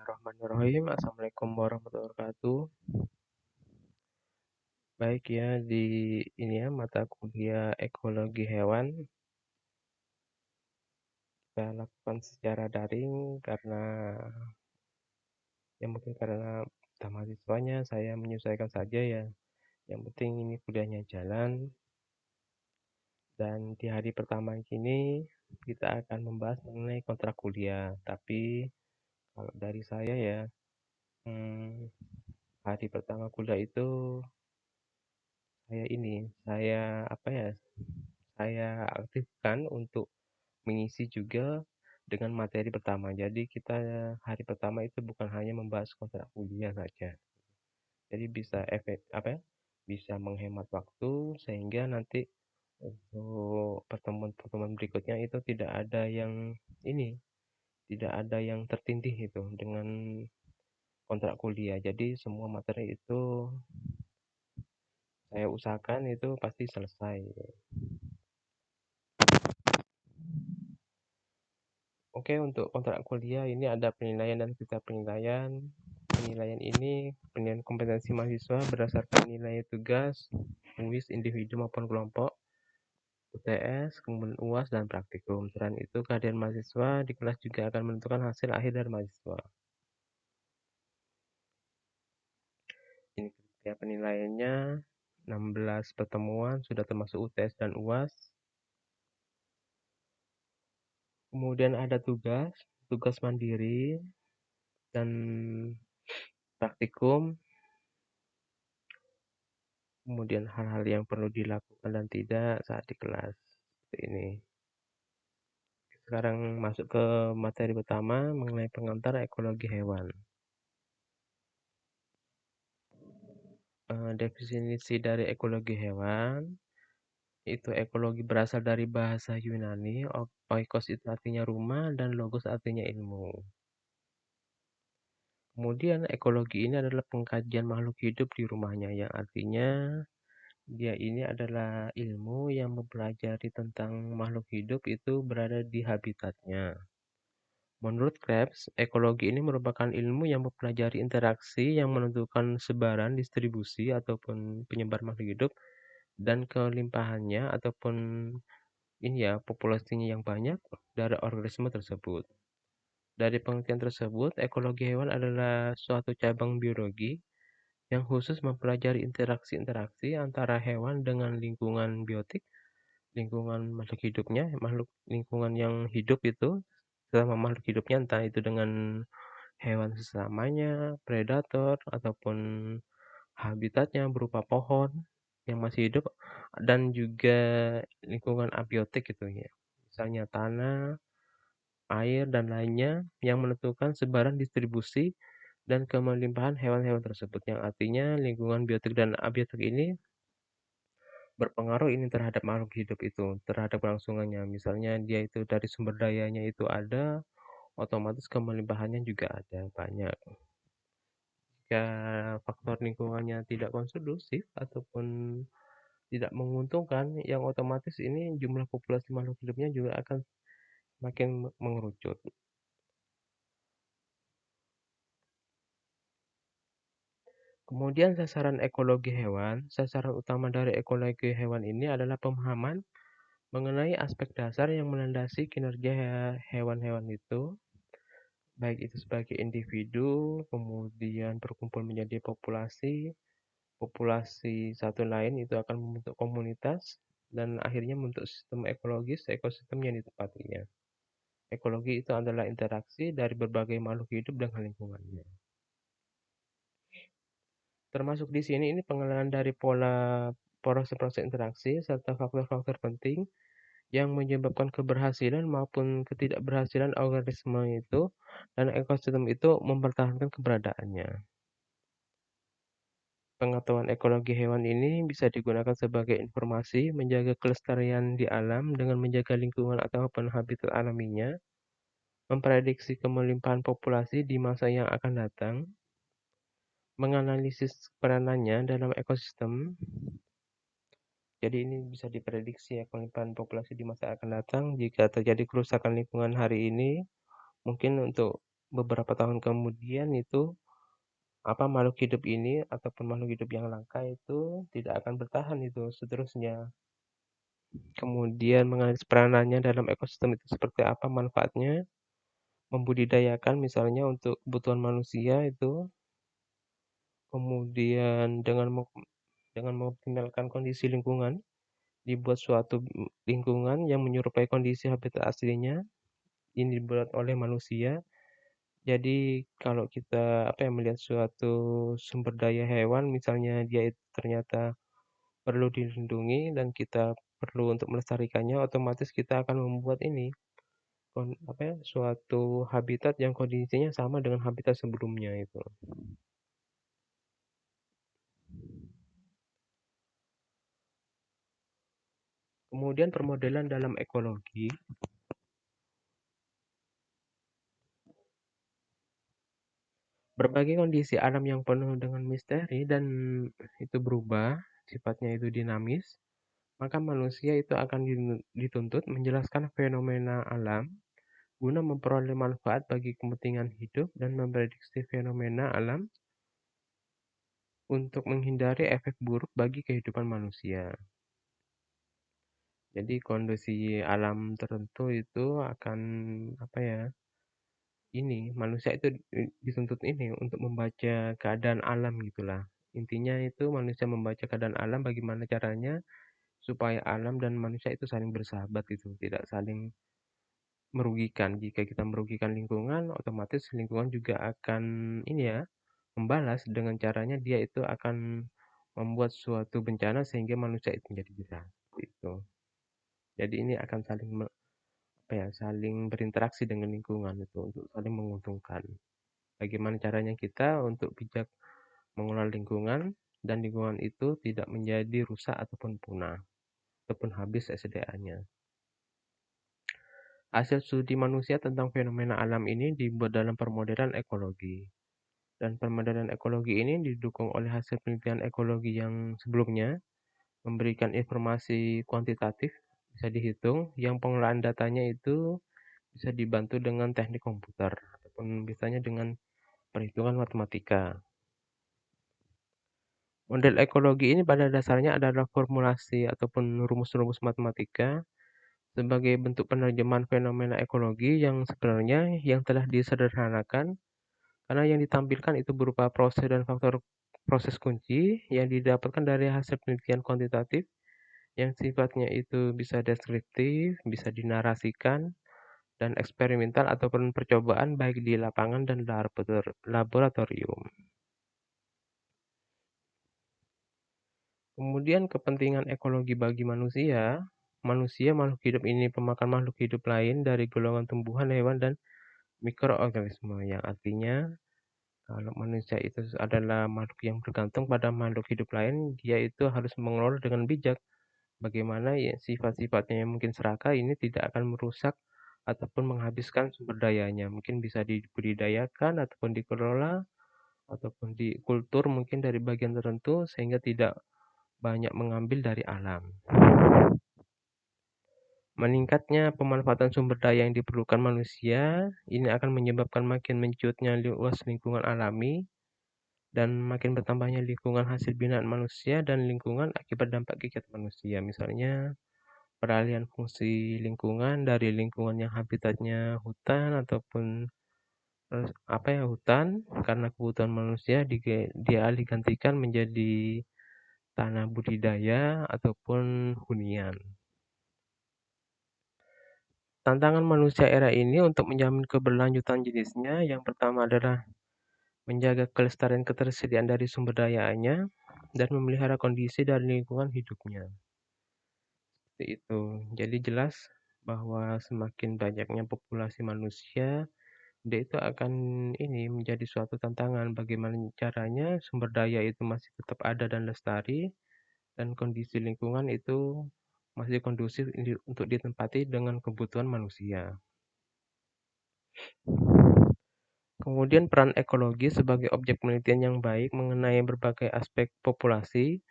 Bismillahirrahmanirrahim. Assalamualaikum warahmatullahi wabarakatuh. Baik ya, di ini ya mata kuliah ekologi hewan kita lakukan secara daring karena mungkin karena kita mahasiswanya saya menyesuaikan saja ya. Yang penting ini kuliahnya jalan dan di hari pertama ini kita akan membahas mengenai kontrak kuliah. Tapi kalau dari saya ya, hari pertama kuliah itu saya aktifkan untuk mengisi juga dengan materi pertama. Jadi kita hari pertama itu bukan hanya membahas kontrak kuliah saja. Jadi bisa menghemat waktu sehingga nanti untuk pertemuan-pertemuan berikutnya itu tidak ada yang tertindih itu dengan kontrak kuliah. Jadi semua materi itu saya usahakan itu pasti selesai. Oke, untuk kontrak kuliah ini ada penilaian dan fitur penilaian. Penilaian ini penilaian kompetensi mahasiswa berdasarkan nilai tugas, kuis individu maupun kelompok, UTS, kemudian UAS, dan praktikum. Selain itu, kehadiran mahasiswa di kelas juga akan menentukan hasil akhir dari mahasiswa. Ini kriteria penilaiannya, 16 pertemuan sudah termasuk UTS dan UAS. Kemudian ada tugas mandiri, dan praktikum. Kemudian hal-hal yang perlu dilakukan dan tidak saat di kelas. Seperti ini. Sekarang masuk ke materi pertama mengenai pengantar ekologi hewan. Definisi dari ekologi hewan itu ekologi berasal dari bahasa Yunani, oikos itu artinya rumah dan logos artinya ilmu. Kemudian ekologi ini adalah pengkajian makhluk hidup di rumahnya, yang artinya dia ini adalah ilmu yang mempelajari tentang makhluk hidup itu berada di habitatnya. Menurut Krebs, ekologi ini merupakan ilmu yang mempelajari interaksi yang menentukan sebaran, distribusi, ataupun penyebar makhluk hidup, dan kelimpahannya ataupun populasinya yang banyak dari organisme tersebut. Dari pengertian tersebut, ekologi hewan adalah suatu cabang biologi yang khusus mempelajari interaksi-interaksi antara hewan dengan lingkungan biotik, lingkungan makhluk hidupnya, lingkungan yang hidup itu, selama makhluk hidupnya entah itu dengan hewan sesamanya, predator, ataupun habitatnya berupa pohon yang masih hidup, dan juga lingkungan abiotik gitu ya. Misalnya tanah, air, dan lainnya yang menentukan sebaran distribusi dan kemelimpahan hewan-hewan tersebut, yang artinya lingkungan biotik dan abiotik ini berpengaruh ini terhadap makhluk hidup itu, terhadap kelangsungannya. Misalnya dia itu dari sumber dayanya itu ada, otomatis kemelimpahannya juga ada banyak. Jika faktor lingkungannya tidak kondusif ataupun tidak menguntungkan, yang otomatis ini jumlah populasi makhluk hidupnya juga akan makin mengerucut. Kemudian sasaran utama dari ekologi hewan ini adalah pemahaman mengenai aspek dasar yang melandasi kinerja hewan-hewan itu, baik itu sebagai individu, kemudian berkumpul menjadi populasi satu lain itu akan membentuk komunitas, dan akhirnya membentuk sistem ekosistem yang ditempatinya. Ekologi itu adalah interaksi dari berbagai makhluk hidup dengan lingkungannya. Termasuk di sini ini pengenalan dari proses interaksi serta faktor-faktor penting yang menyebabkan keberhasilan maupun ketidakberhasilan organisme itu dan ekosistem itu mempertahankan keberadaannya. Pengetahuan ekologi hewan ini bisa digunakan sebagai informasi menjaga kelestarian di alam dengan menjaga lingkungan ataupun habitat alaminya, memprediksi kemelimpahan populasi di masa yang akan datang, menganalisis peranannya dalam ekosistem. Jadi ini bisa diprediksi ya kemelimpahan populasi di masa akan datang jika terjadi kerusakan lingkungan hari ini, mungkin untuk beberapa tahun kemudian itu makhluk hidup ini ataupun makhluk hidup yang langka itu tidak akan bertahan itu seterusnya. Kemudian mengenai peranannya dalam ekosistem itu seperti apa manfaatnya, membudidayakan misalnya untuk kebutuhan manusia itu, kemudian dengan mengoptimalkan kondisi lingkungan, dibuat suatu lingkungan yang menyerupai kondisi habitat aslinya, ini dibuat oleh manusia. Jadi kalau kita melihat suatu sumber daya hewan, misalnya dia itu ternyata perlu dilindungi dan kita perlu untuk melestarikannya, otomatis kita akan membuat ini suatu habitat yang kondisinya sama dengan habitat sebelumnya itu. Kemudian permodelan dalam ekologi, berbagai kondisi alam yang penuh dengan misteri dan itu berubah, sifatnya itu dinamis, maka manusia itu akan dituntut menjelaskan fenomena alam guna memperoleh manfaat bagi kepentingan hidup dan memprediksi fenomena alam untuk menghindari efek buruk bagi kehidupan manusia. Jadi kondisi alam tertentu itu akan manusia itu dituntut ini untuk membaca keadaan alam gitulah. Intinya itu manusia membaca keadaan alam bagaimana caranya supaya alam dan manusia itu saling bersahabat gitu, tidak saling merugikan. Jika kita merugikan lingkungan, otomatis lingkungan juga akan membalas dengan caranya dia itu akan membuat suatu bencana sehingga manusia itu menjadi jerah. Gitu. Jadi ini akan saling berinteraksi dengan lingkungan itu untuk saling menguntungkan. Bagaimana caranya kita untuk bijak mengelola lingkungan dan lingkungan itu tidak menjadi rusak ataupun punah ataupun habis SDA-nya. Hasil studi manusia tentang fenomena alam ini dibuat dalam permodelan ekologi. Dan permodelan ekologi ini didukung oleh hasil penelitian ekologi yang sebelumnya, memberikan informasi kuantitatif, bisa dihitung, yang pengelolaan datanya itu bisa dibantu dengan teknik komputer, ataupun biasanya dengan perhitungan matematika. Model ekologi ini pada dasarnya adalah formulasi ataupun rumus-rumus matematika sebagai bentuk penerjemahan fenomena ekologi yang sebenarnya yang telah disederhanakan karena yang ditampilkan itu berupa proses dan faktor proses kunci yang didapatkan dari hasil penelitian kuantitatif yang sifatnya itu bisa deskriptif, bisa dinarasikan, dan eksperimental ataupun percobaan baik di lapangan dan laboratorium. Kemudian kepentingan ekologi bagi manusia. Manusia, makhluk hidup ini pemakan makhluk hidup lain dari golongan tumbuhan, hewan, dan mikroorganisme. Yang artinya, kalau manusia itu adalah makhluk yang bergantung pada makhluk hidup lain, dia itu harus mengelola dengan bijak. Bagaimana ya sifat-sifatnya yang mungkin serakah ini tidak akan merusak ataupun menghabiskan sumber dayanya. Mungkin bisa dibudidayakan ataupun dikelola ataupun dikultur mungkin dari bagian tertentu sehingga tidak banyak mengambil dari alam. Meningkatnya pemanfaatan sumber daya yang diperlukan manusia, ini akan menyebabkan makin mencuatnya luas lingkungan alami dan makin bertambahnya lingkungan hasil binaan manusia dan lingkungan akibat dampak kegiatan manusia. Misalnya peralihan fungsi lingkungan dari lingkungan yang habitatnya hutan ataupun hutan karena kebutuhan manusia dialihgantikan menjadi tanah budidaya ataupun hunian. Tantangan manusia era ini untuk menjamin keberlanjutan jenisnya, yang pertama adalah menjaga kelestarian ketersediaan dari sumber dayaannya dan memelihara kondisi dan lingkungan hidupnya. Seperti itu. Jadi jelas bahwa semakin banyaknya populasi manusia, dia itu akan menjadi suatu tantangan bagaimana caranya sumber daya itu masih tetap ada dan lestari dan kondisi lingkungan itu masih kondusif untuk ditempati dengan kebutuhan manusia. Kemudian peran ekologi sebagai objek penelitian yang baik mengenai berbagai aspek populasi,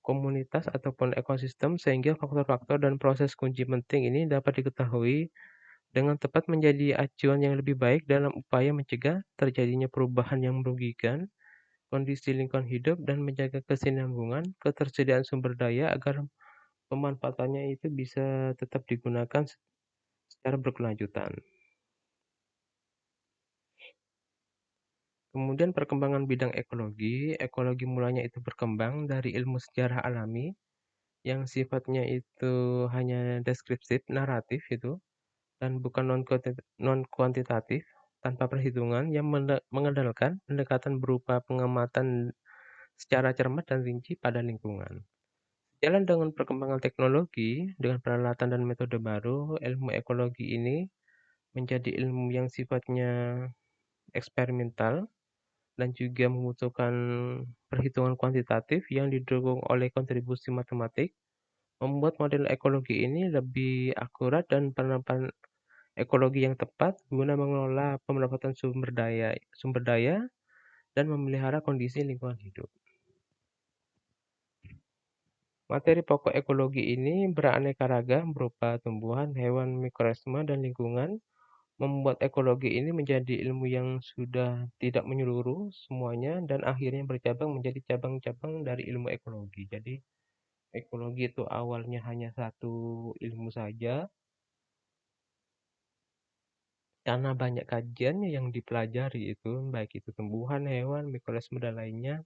komunitas ataupun ekosistem sehingga faktor-faktor dan proses kunci penting ini dapat diketahui dengan tepat menjadi acuan yang lebih baik dalam upaya mencegah terjadinya perubahan yang merugikan kondisi lingkungan hidup dan menjaga kesinambungan ketersediaan sumber daya agar pemanfaatannya itu bisa tetap digunakan secara berkelanjutan. Kemudian perkembangan bidang ekologi, ekologi mulanya itu berkembang dari ilmu sejarah alami yang sifatnya itu hanya deskriptif, naratif itu, dan bukan non kuantitatif, tanpa perhitungan yang mengandalkan pendekatan berupa pengamatan secara cermat dan rinci pada lingkungan. Jalan dengan perkembangan teknologi, dengan peralatan dan metode baru, ilmu ekologi ini menjadi ilmu yang sifatnya eksperimental dan juga membutuhkan perhitungan kuantitatif yang didukung oleh kontribusi matematik, membuat model ekologi ini lebih akurat dan penerapan ekologi yang tepat guna mengelola pemanfaatan sumber daya dan memelihara kondisi lingkungan hidup. Materi pokok ekologi ini beraneka ragam berupa tumbuhan, hewan, mikroorganisme, dan lingkungan, membuat ekologi ini menjadi ilmu yang sudah tidak menyeluruh semuanya dan akhirnya bercabang menjadi cabang-cabang dari ilmu ekologi. Jadi, ekologi itu awalnya hanya satu ilmu saja, karena banyak kajian yang dipelajari itu, baik itu tumbuhan, hewan, mikroorganisme, dan lainnya,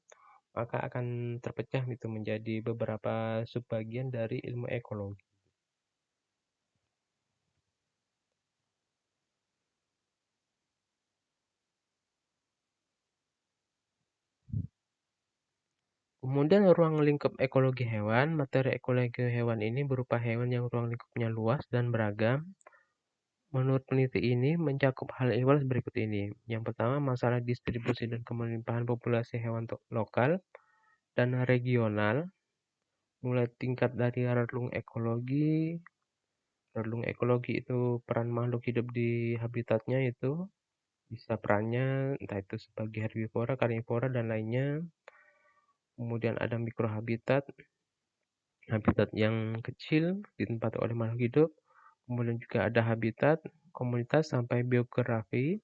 maka akan terpecah itu menjadi beberapa subbagian dari ilmu ekologi. Kemudian ruang lingkup ekologi hewan, materi ekologi hewan ini berupa hewan yang ruang lingkupnya luas dan beragam. Menurut peneliti ini mencakup hal ehwal berikut ini. Yang pertama, masalah distribusi dan kemelimpahan populasi hewan lokal dan regional, mulai tingkat dari relung ekologi. Relung ekologi itu peran makhluk hidup di habitatnya itu bisa perannya entah itu sebagai herbivora, karnivora, dan lainnya. Kemudian ada mikrohabitat, habitat yang kecil ditempati oleh makhluk hidup. Kemudian juga ada habitat, komunitas, sampai biografi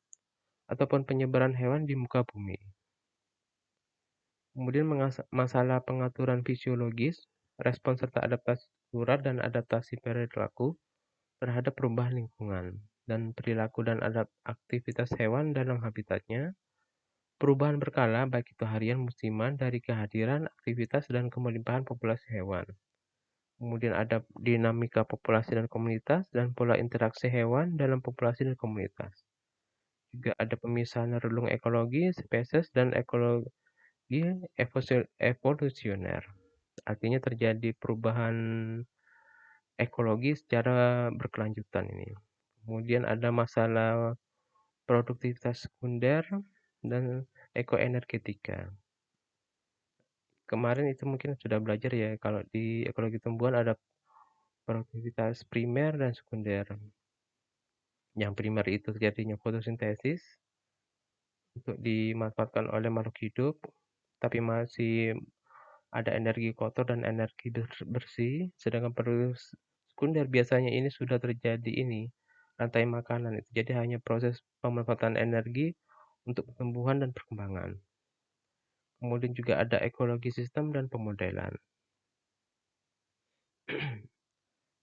ataupun penyebaran hewan di muka bumi. Kemudian masalah pengaturan fisiologis, respons serta adaptasi struktural dan adaptasi perilaku terhadap perubahan lingkungan dan perilaku dan aktivitas hewan dalam habitatnya. Perubahan berkala baik itu harian, musiman dari kehadiran, aktivitas, dan kemelimpahan populasi hewan. Kemudian ada dinamika populasi dan komunitas dan pola interaksi hewan dalam populasi dan komunitas. Juga ada pemisahan relung ekologi, spesies, dan ekologi evolusioner. Artinya terjadi perubahan ekologi secara berkelanjutan ini. Kemudian ada masalah produktivitas sekunder dan ekoenergetika. Kemarin itu mungkin sudah belajar ya, kalau di ekologi tumbuhan ada produktivitas primer dan sekunder. Yang primer itu terjadinya fotosintesis untuk dimanfaatkan oleh makhluk hidup, tapi masih ada energi kotor dan energi bersih, sedangkan sekunder biasanya ini sudah terjadi ini rantai makanan itu. Jadi hanya proses pemanfaatan energi untuk pertumbuhan dan perkembangan. Kemudian juga ada ekologi sistem dan pemodelan.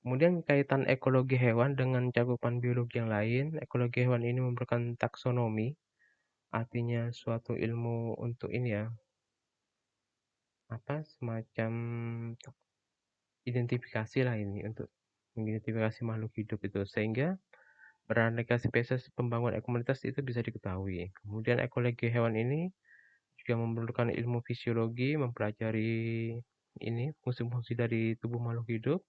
Kemudian kaitan ekologi hewan dengan cakupan biologi yang lain. Ekologi hewan ini merupakan taksonomi, artinya suatu ilmu untuk ini ya, semacam identifikasi lah ini untuk mengidentifikasi makhluk hidup itu, sehingga beraneka spesies pembangun komunitas itu bisa diketahui. Kemudian ekologi hewan ini juga memerlukan ilmu fisiologi, mempelajari ini fungsi-fungsi dari tubuh makhluk hidup.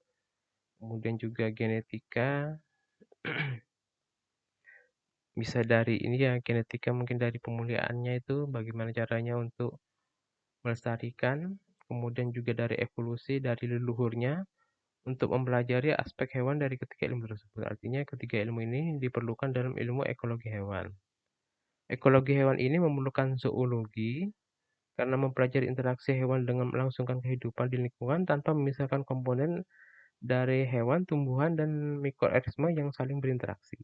Kemudian juga genetika, bisa dari ini ya, genetika mungkin dari pemuliaannya itu bagaimana caranya untuk melestarikan. Kemudian juga dari evolusi dari leluhurnya untuk mempelajari aspek hewan dari ketiga ilmu tersebut. Artinya ketiga ilmu ini diperlukan dalam ilmu ekologi hewan. Ekologi hewan ini memerlukan zoologi karena mempelajari interaksi hewan dengan melangsungkan kehidupan di lingkungan tanpa memisahkan komponen dari hewan, tumbuhan, dan mikroorganisme yang saling berinteraksi.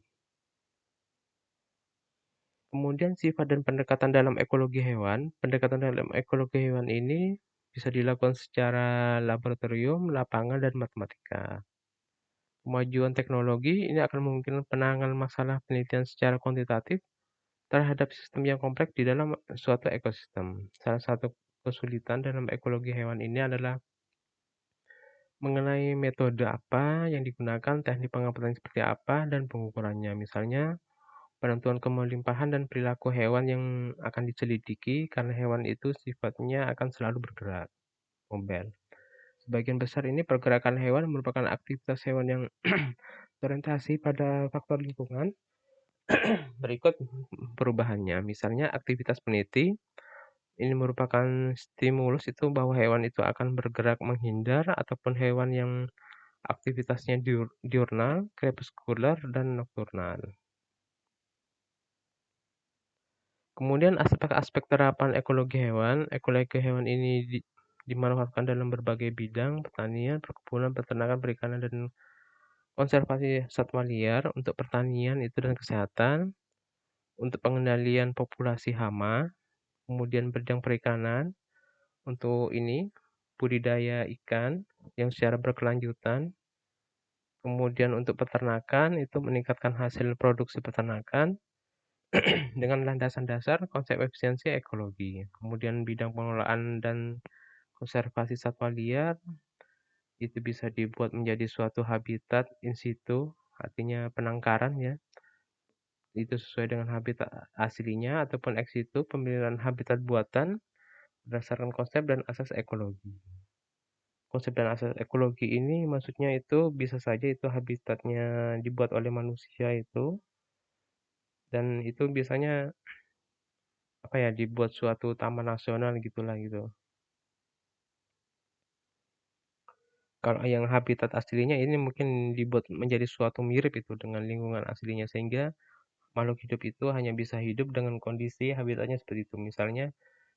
Kemudian sifat dan pendekatan dalam ekologi hewan. Pendekatan dalam ekologi hewan ini bisa dilakukan secara laboratorium, lapangan, dan matematika. Kemajuan teknologi ini akan memungkinkan penanganan masalah penelitian secara kuantitatif terhadap sistem yang kompleks di dalam suatu ekosistem. Salah satu kesulitan dalam ekologi hewan ini adalah mengenai metode apa yang digunakan, teknik pengamatan seperti apa, dan pengukurannya. Misalnya, penentuan kemelimpahan dan perilaku hewan yang akan diselidiki karena hewan itu sifatnya akan selalu bergerak, mobile. Sebagian besar ini pergerakan hewan merupakan aktivitas hewan yang berorientasi pada faktor lingkungan. Berikut perubahannya. Misalnya aktivitas peneliti ini merupakan stimulus itu bahwa hewan itu akan bergerak menghindar ataupun hewan yang aktivitasnya diurnal, krepuskuler, dan nokturnal. Kemudian aspek-aspek terapan ekologi hewan ini dimanfaatkan dalam berbagai bidang, pertanian, perkebunan, peternakan, perikanan, dan konservasi satwa liar, untuk pertanian itu dan kesehatan, untuk pengendalian populasi hama, kemudian bidang perikanan, untuk ini budidaya ikan yang secara berkelanjutan, kemudian untuk peternakan itu meningkatkan hasil produksi peternakan, dengan landasan dasar konsep efisiensi ekologi. Kemudian bidang pengelolaan dan konservasi satwa liar itu bisa dibuat menjadi suatu habitat in situ, artinya penangkaran ya. Itu sesuai dengan habitat aslinya ataupun ex situ pemilihan habitat buatan berdasarkan konsep dan asas ekologi. Konsep dan asas ekologi ini maksudnya itu bisa saja itu habitatnya dibuat oleh manusia itu, dan itu biasanya apa ya, dibuat suatu taman nasional gitulah gitu. Kalau yang habitat aslinya ini mungkin dibuat menjadi suatu mirip itu dengan lingkungan aslinya, sehingga makhluk hidup itu hanya bisa hidup dengan kondisi habitatnya seperti itu. Misalnya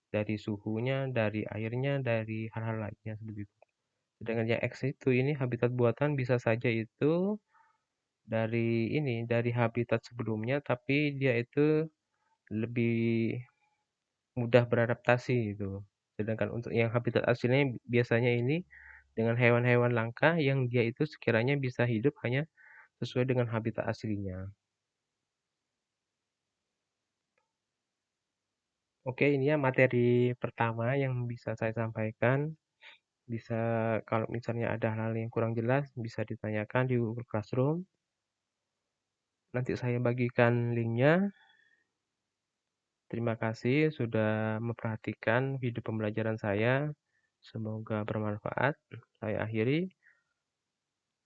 dari suhunya, dari airnya, dari hal-hal lainnya seperti itu. Sedangkan yang X itu ini habitat buatan bisa saja itu dari habitat sebelumnya, tapi dia itu lebih mudah beradaptasi gitu. Sedangkan untuk yang habitat aslinya biasanya ini dengan hewan-hewan langka yang dia itu sekiranya bisa hidup hanya sesuai dengan habitat aslinya. Oke, ini ya materi pertama yang bisa saya sampaikan. Bisa kalau misalnya ada hal-hal yang kurang jelas bisa ditanyakan di Google Classroom. Nanti saya bagikan linknya. Terima kasih sudah memperhatikan video pembelajaran saya. Semoga bermanfaat. Saya akhiri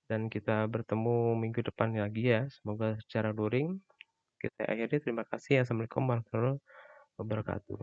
dan kita bertemu minggu depan lagi ya. Semoga secara luring. Kita akhiri. Terima kasih. Assalamualaikum warahmatullahi wabarakatuh.